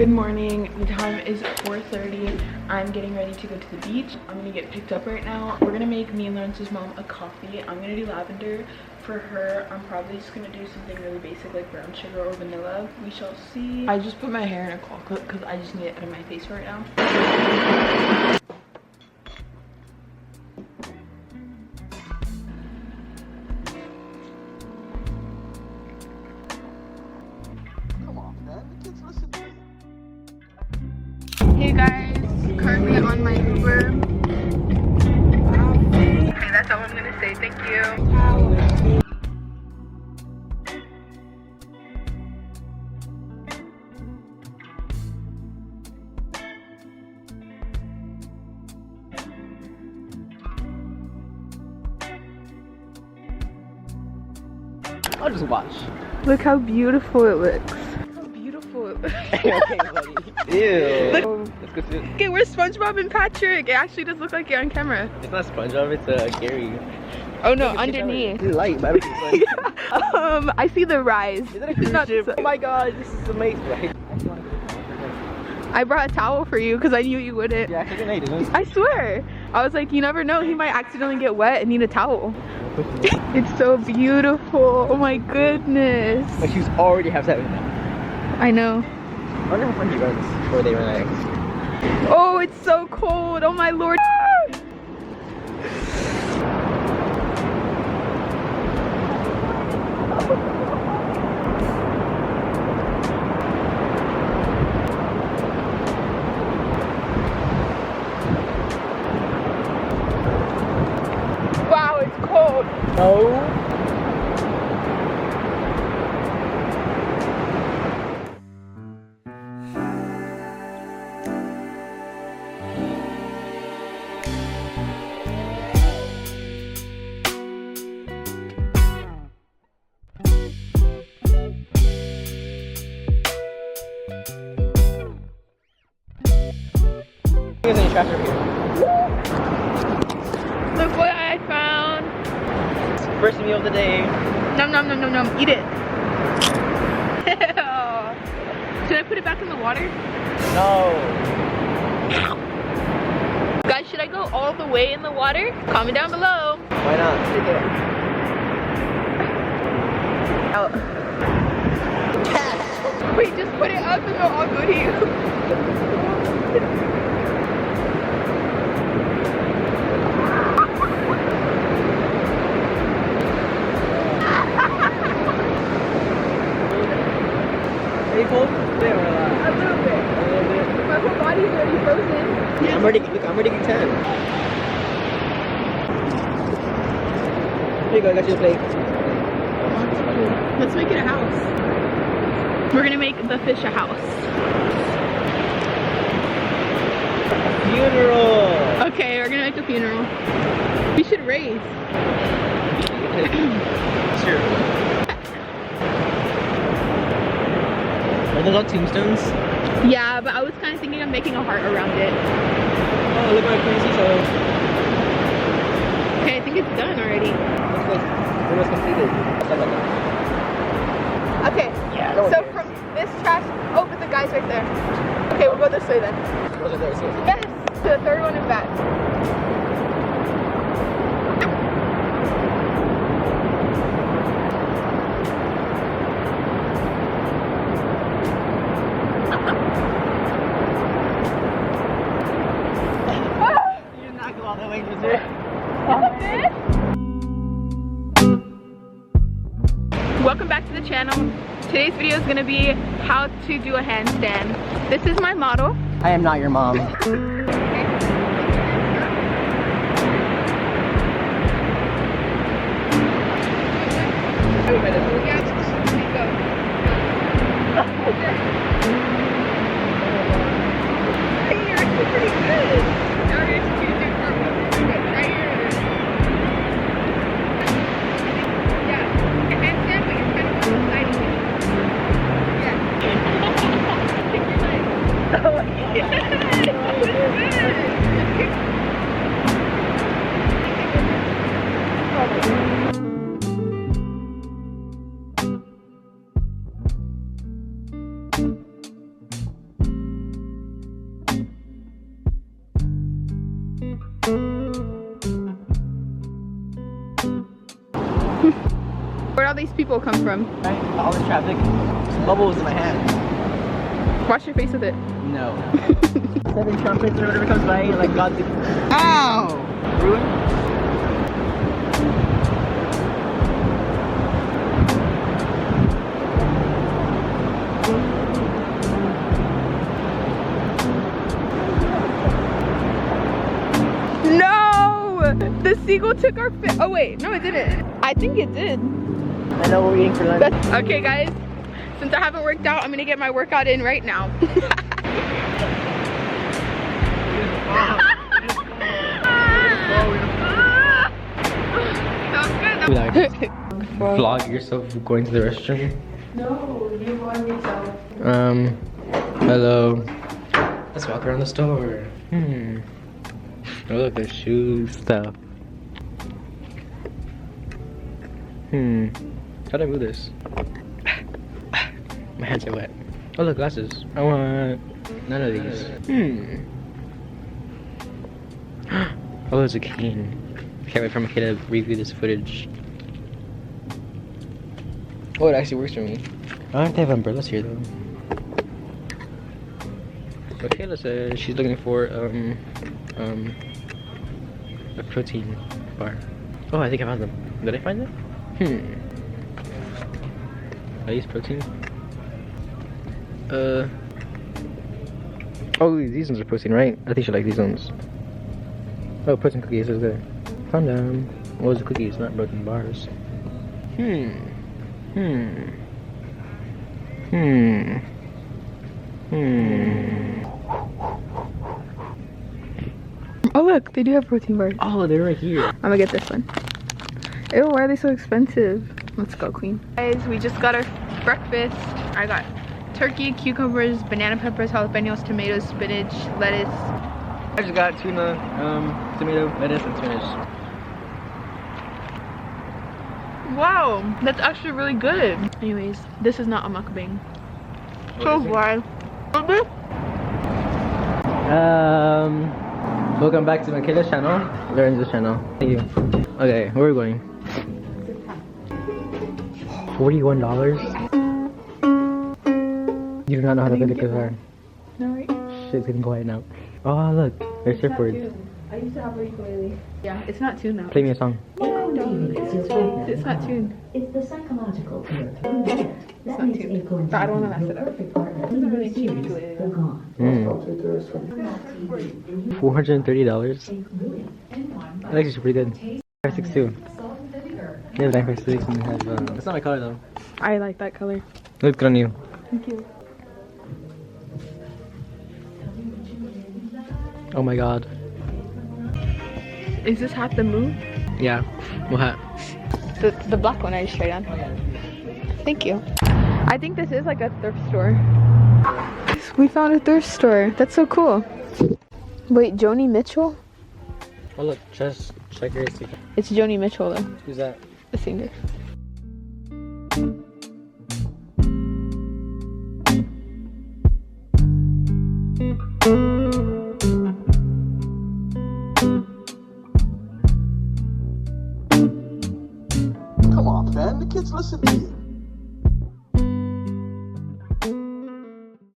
Good morning. The time is 4:30. I'm getting ready to go to the beach. I'm gonna get picked up right now. We're gonna make me and Lawrence's mom a coffee. I'm gonna do lavender. For her, I'm probably just gonna do something really basic like brown sugar or vanilla. We shall see. I just put my hair in a claw clip because I just need it out of my face right now. Hey guys, currently on my Uber. Okay, that's all I'm gonna say. Thank you. I'll just watch. Look how beautiful it looks. How beautiful it looks. Okay, buddy. Ew. Look. Let's go see it. Okay, where's SpongeBob and Patrick? It actually does look like you're on camera. It's not SpongeBob, it's Gary. Oh no, underneath. It's light, but I see the rise. Is it a cruise ship? Oh my god, this is amazing. Right? I brought a towel for you because I knew you wouldn't. Yeah, I didn't know. I swear. I was like, you never know, he might accidentally get wet and need a towel. It's so beautiful. Oh my goodness. But she's already have that. I know. I wonder how far he runs before they run out. Oh, it's so cold. Oh my lord. Wow, it's cold. No. There's any trash over here. Look what I found. First meal of the day. Nom nom nom nom nom. Eat it. Should I put it back in the water? No. Guys, should I go all the way in the water? Comment down below. Why not? Out. Wait, just put it up and they'll all go to you. Are you cold? A little bit. My whole body's already frozen. Yeah. I'm ready to get tan. Here you go, I got you a plate. Let's make it a house. We're gonna make the fish a house. Funeral! Okay, we're gonna make a funeral. We should raise. Sure. Are those all tombstones? Yeah, but I was kind of thinking of making a heart around it. Oh, look at my crazy so. Okay, I think it's done already. Looks like almost completed. Okay, Yeah. so from this trash, oh, but the guy's right there. Okay, we'll go this way then. Was it there? Yes, to the third one in back. You did not go all that way, was it? Welcome back to the channel. Today's video is going to be how to do a handstand. This is my model. I am not your mom. You're actually pretty good. Now you're executing for try yours. Yeah, a handstand, but you're kind of sliding it. Yeah. Take your leg. Oh, yeah. Where'd all these people come from? Right? All this traffic. Some bubbles in my hand. Wash your face with it. No. 7 trumpets or whatever comes by, like God's. Ow! Ruin? No! The seagull took our fish. Oh wait, no it didn't. I think it did. I know what we're eating for lunch. Okay guys, since I haven't worked out, I'm gonna get my workout in right now. That was good. Vlog yourself going to the restroom. No, you vlog yourself. Hello. Let's walk around the store. Oh look, there's shoes stuff. How do I move this? My hands are wet. Oh look, glasses. I want none of these. Oh, there's a cane. Can't wait for my kid to review this footage. Oh, it actually works for me. I don't have umbrellas here though. Makayla says she's looking for a protein bar. Oh, I think I found them. Did I find them? I use protein. Oh, these ones are protein, right? I think you like these ones. Oh, protein cookies is good. Found them. What was the cookies? Not protein bars. Oh look, they do have protein bars. Oh, they're right here. I'm gonna get this one. Ew, why are they so expensive? Let's go, queen. Guys, we just got our breakfast. I got turkey, cucumbers, banana peppers, jalapenos, tomatoes, spinach, lettuce. I just got tuna, tomato, lettuce, and spinach. Wow, that's actually really good. Anyways, this is not a mukbang. So wild. Welcome back to Makayla's channel. Lauren's channel. Thank you. Okay, where are we going? $41? You do not know how to play the guitar. No, right? Shit's getting quiet now. Oh, look. There's surfboards. I used to have a ukulele. Yeah, it's not tuned now. Play me a song. It's not tuned. It's the psychological fear. It's not tuned. But I don't want to mess it up. It's a really cheap ukulele though. $430? That actually pretty good. 562. Yeah, 956 and they have, that's not my color though. I like that color. It looks good on you. Thank you. Oh my god. Is this hat the moon? Yeah. What hat? The black one I just tried on. Thank you. I think this is like a thrift store. We found a thrift store. That's so cool. Wait, Joni Mitchell? Oh look, checkers. It's Joni Mitchell though. Who's that? The singer. Come on, man. The kids listen to you.